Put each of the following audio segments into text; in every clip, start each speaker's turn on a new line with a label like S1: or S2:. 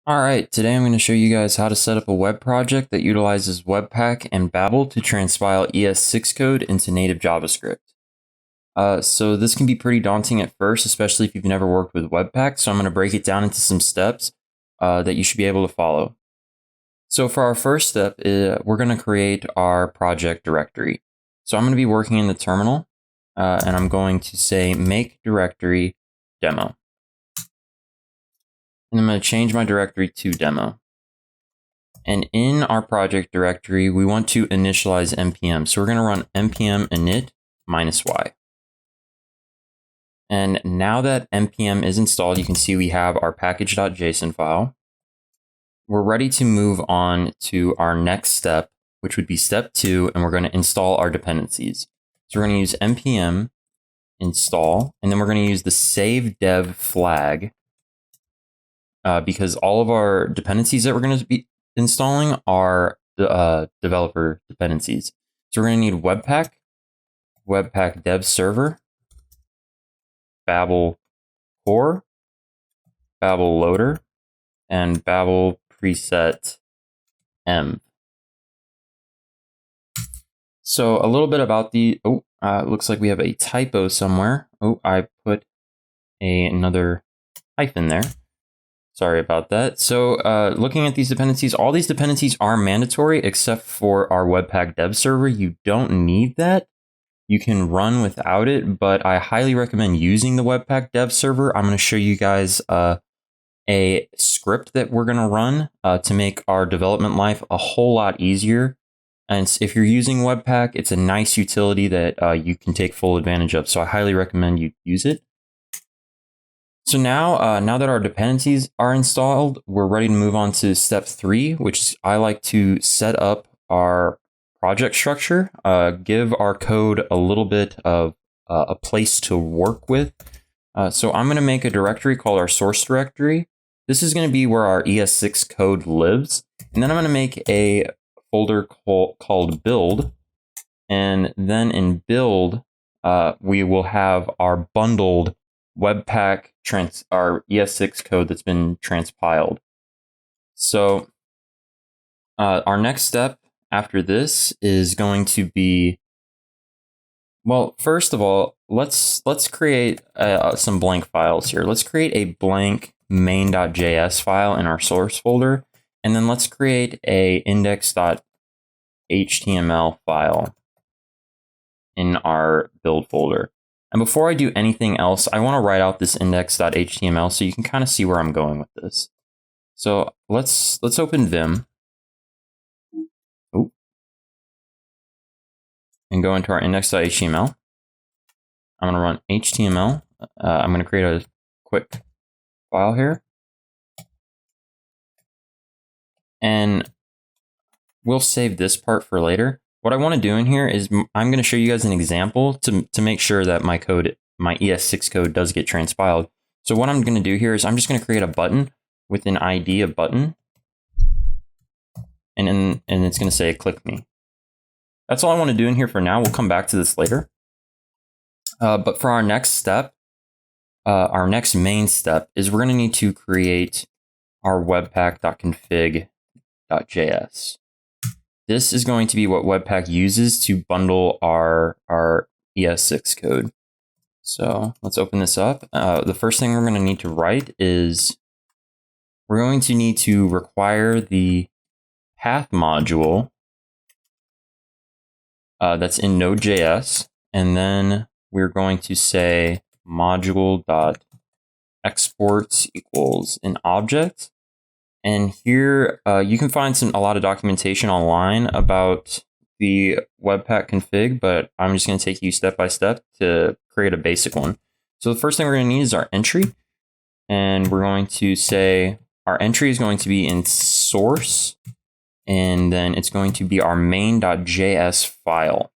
S1: Alright, today I'm going to show you guys how to set up a web project that utilizes webpack and Babel to transpile ES6 code into native JavaScript. So this can be pretty daunting at first, especially if you've never worked with webpack, so I'm going to break it down into some steps that you should be able to follow. So for our first step, we're going to create our project directory. So I'm going to be working in the terminal, and I'm going to say make directory demo. And I'm going to change my directory to demo. And in our project directory, we want to initialize npm. So we're going to run npm init -y. And now that npm is installed, you can see we have our package.json file. We're ready to move on to our next step, which would be step 2, and we're going to install our dependencies. So we're going to use npm install, and then we're going to use the save dev flag because all of our dependencies that we're going to be installing are developer dependencies. So we're going to need webpack dev server, Babel core, Babel loader, and Babel preset env. So a little bit about the, looks like we have a typo somewhere. I put another hyphen there. Sorry about that. So looking at these dependencies, all these dependencies are mandatory except for our webpack dev server. You don't need that. You can run without it, but I highly recommend using the webpack dev server. I'm going to show you guys a script that we're going to run to make our development life a whole lot easier. And if you're using webpack, it's a nice utility that you can take full advantage of. So I highly recommend you use it. So now that our dependencies are installed, we're ready to move on to step 3, which I like to set up our project structure, give our code a little bit of a place to work with. So I'm going to make a directory called our source directory. This is going to be where our ES6 code lives. And then I'm going to make a folder called build. And then in build, we will have our bundled webpack our ES6 code that's been transpiled. So our next step after this is going to be, well, first of all, let's create some blank files here. Let's create a blank main.js file in our source folder, and then let's create a index.html file in our build folder. And before I do anything else, I want to write out this index.html so you can kind of see where I'm going with this. So let's open Vim. And go into our index.html. I'm going to run HTML. I'm going to create a quick file here. And we'll save this part for later. What I want to do in here is I'm going to show you guys an example to make sure that my ES6 code does get transpiled. So what I'm going to do here is I'm just going to create a button with an ID of button. And it's going to say click me. That's all I want to do in here for now. We'll come back to this later. But for our next step, our next main step is we're going to need to create our webpack.config.js. This is going to be what Webpack uses to bundle our ES6 code. So let's open this up. The first thing we're going to need to write is we're going to need to require the path module that's in Node.js, and then we're going to say module.export equals an object. And here you can find a lot of documentation online about the Webpack config, but I'm just going to take you step by step to create a basic one. So the first thing we're going to need is our entry. And we're going to say our entry is going to be in source, and then it's going to be our main.js file.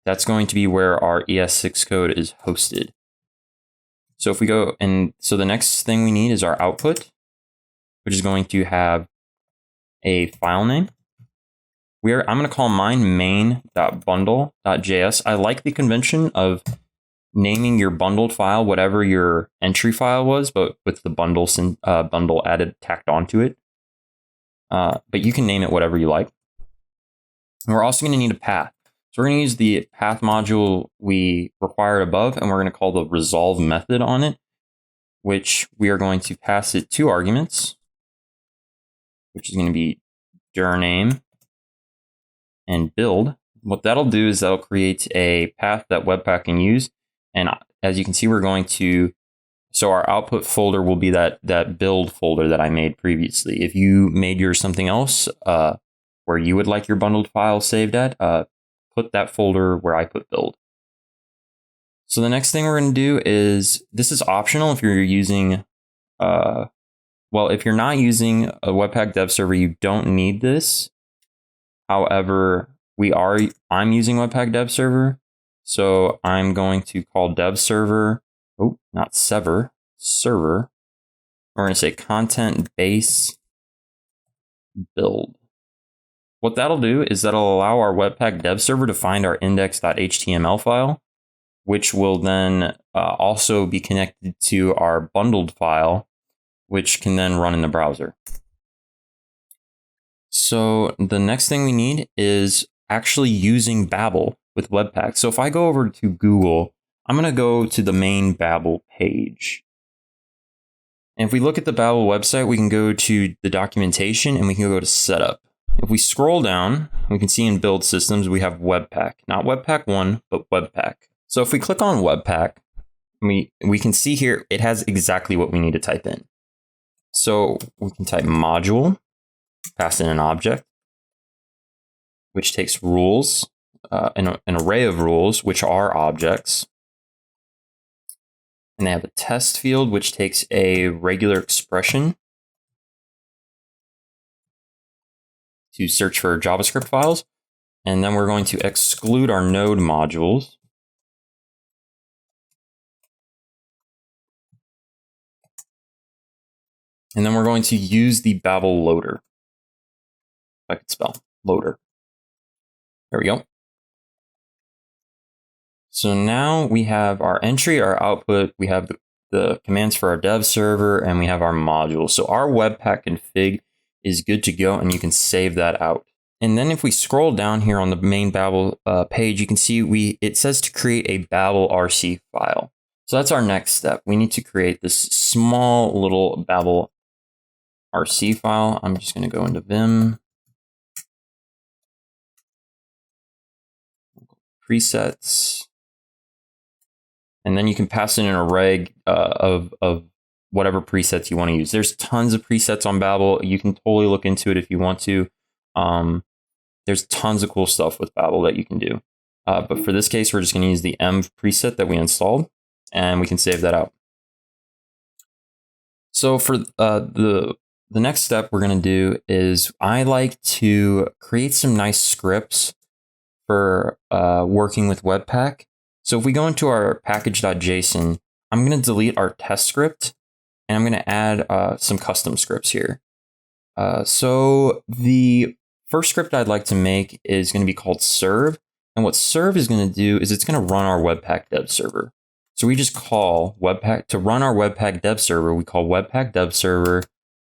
S1: That's going to be where our ES6 code is hosted. So if we go, and so the next thing we need is our output, which is going to have a file name. I'm going to call mine main.bundle.js. I like the convention of naming your bundled file, whatever your entry file was, but with the bundle added tacked onto it. But you can name it whatever you like. And we're also going to need a path. So we're going to use the path module we required above, and we're going to call the resolve method on it, which we are going to pass it 2 arguments, which is going to be dir name and build. What that'll do is that'll create a path that Webpack can use. And as you can see, we're going to, so our output folder will be that build folder that I made previously. If you made yours something else, where you would like your bundled file saved at, put that folder where I put build. So the next thing we're going to do is, this is optional if you're using, if you're not using a Webpack dev server, you don't need this. However, I'm using Webpack dev server. So I'm going to call dev server, not sever, server. We're going to say content base build. What that'll do is that'll allow our Webpack dev server to find our index.html file, which will then also be connected to our bundled file, which can then run in the browser. So the next thing we need is actually using Babel with Webpack. So if I go over to Google, I'm going to go to the main Babel page. And if we look at the Babel website, we can go to the documentation and we can go to setup. If we scroll down, we can see in build systems, we have Webpack, not Webpack 1, but Webpack. So if we click on Webpack, we can see here, it has exactly what we need to type in. So we can type module, pass in an object, which takes rules, an array of rules, which are objects. And they have a test field, which takes a regular expression to search for JavaScript files. And then we're going to exclude our node modules. And then we're going to use the Babel loader. If I could spell loader. There we go. So now we have our entry, our output, we have the commands for our dev server, and we have our module. So our Webpack config is good to go, and you can save that out. And then if we scroll down here on the main Babel page, you can see it says to create a Babel RC file. So that's our next step. We need to create this small little Babel RC file. I'm just going to go into Vim, presets, and then you can pass in an array of whatever presets you want to use. There's tons of presets on Babel. You can totally look into it if you want to. There's tons of cool stuff with Babel that you can do. But for this case, we're just going to use the env preset that we installed, and we can save that out. So for the next step we're going to do is I like to create some nice scripts for working with Webpack. So if we go into our package.json, I'm going to delete our test script, and I'm going to add some custom scripts here. So the first script I'd like to make is going to be called serve. And what serve is going to do is it's going to run our Webpack dev server. So we just call Webpack to run our Webpack dev server. We call Webpack dev server,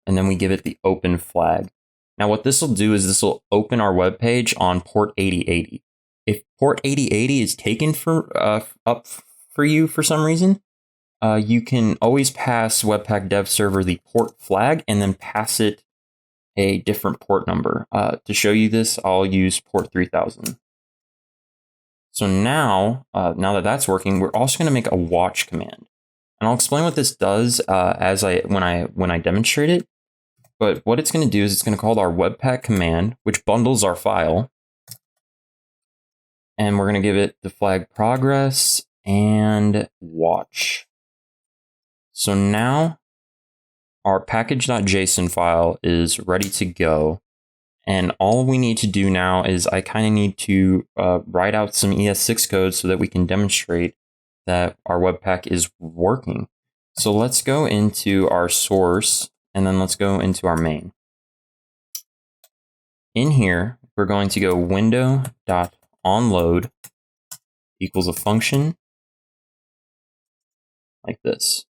S1: and then we give it the open flag. Now what this will do is this will open our web page on port 8080. If port 8080 is taken up for you for some reason, you can always pass Webpack dev server the port flag and then pass it a different port number. To show you this, I'll use port 3000. So now that that's working, we're also going to make a watch command, and I'll explain what this does when I demonstrate it. But what it's going to do is it's going to call our Webpack command, which bundles our file. And we're going to give it the flag progress and watch. So now our package.json file is ready to go. And all we need to do now is I kind of need to write out some ES6 code so that we can demonstrate that our Webpack is working. So let's go into our source, and then let's go into our main. In here, we're going to go window.onload equals a function like this.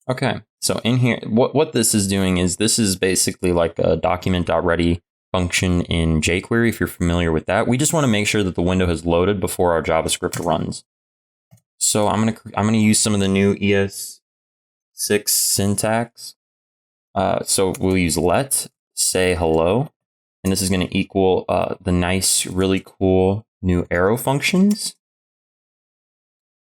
S1: Okay, so in here, what this is doing is this is basically like a document.ready function in jQuery, if you're familiar with that. We just want to make sure that the window has loaded before our JavaScript runs. So I'm gonna use some of the new ES6 syntax. So we'll use let say hello, and this is going to equal the nice, really cool new arrow functions.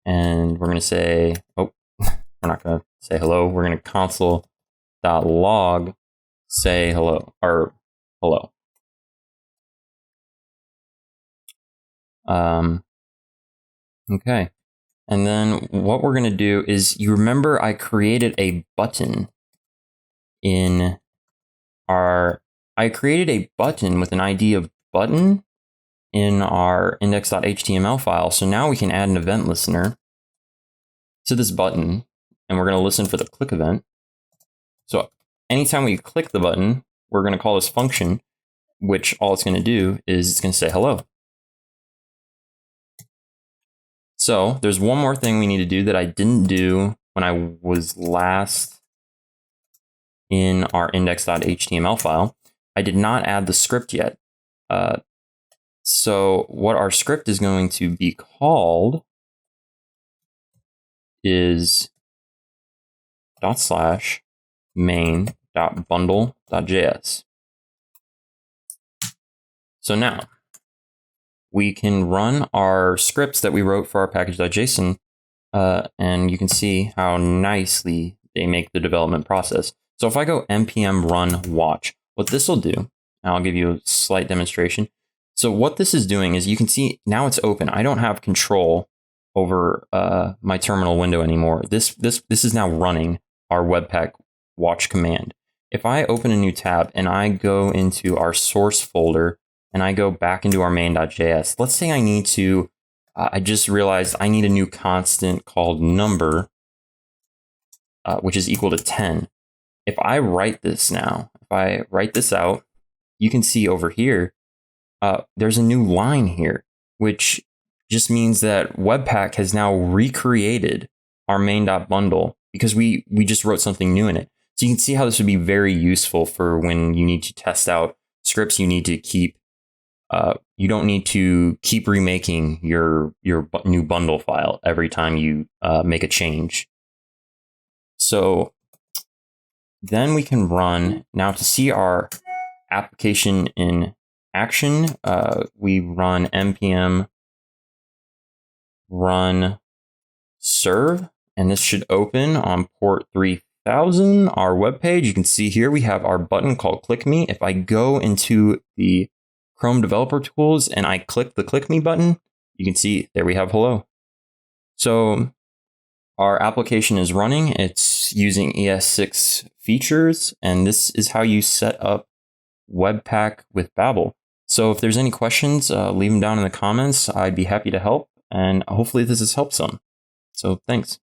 S1: And we're going to say, oh, we're not going to say hello. We're going to console.log say hello, or hello. Okay. And then what we're going to do is, you remember I created a button in I created a button with an ID of button in our index.html file. So now we can add an event listener to this button, and we're going to listen for the click event. So anytime we click the button, we're going to call this function, which all it's going to do is it's going to say hello. So there's one more thing we need to do that I didn't do when I was last in our index.html file. I did not add the script yet. So what our script is going to be called is /main.bundle.js. So now we can run our scripts that we wrote for our package.json, and you can see how nicely they make the development process. So if I go npm run watch, what this will do, and I'll give you a slight demonstration. So what this is doing is, you can see now it's open. I don't have control over my terminal window anymore. This is now running our webpack watch command. If I open a new tab and I go into our source folder and I go back into our main.js, let's say I need to, I just realized I need a new constant called number, which is equal to 10. If I write this now, if I write this out, you can see over here, there's a new line here, which just means that Webpack has now recreated our main.bundle because we just wrote something new in it. So you can see how this would be very useful for when you need to test out scripts. You need to keep, you don't need to keep remaking your new bundle file every time you make a change. So then we can run, now to see our application in action, we run npm run serve, and this should open on port 3000 our web page. You can see here we have our button called click me. If I go into the Chrome developer tools and I click the click me button, you can see there we have hello. So our application is running. It's using ES6 features, and this is how you set up Webpack with Babel. So if there's any questions, leave them down in the comments. I'd be happy to help, and hopefully this has helped some. So thanks.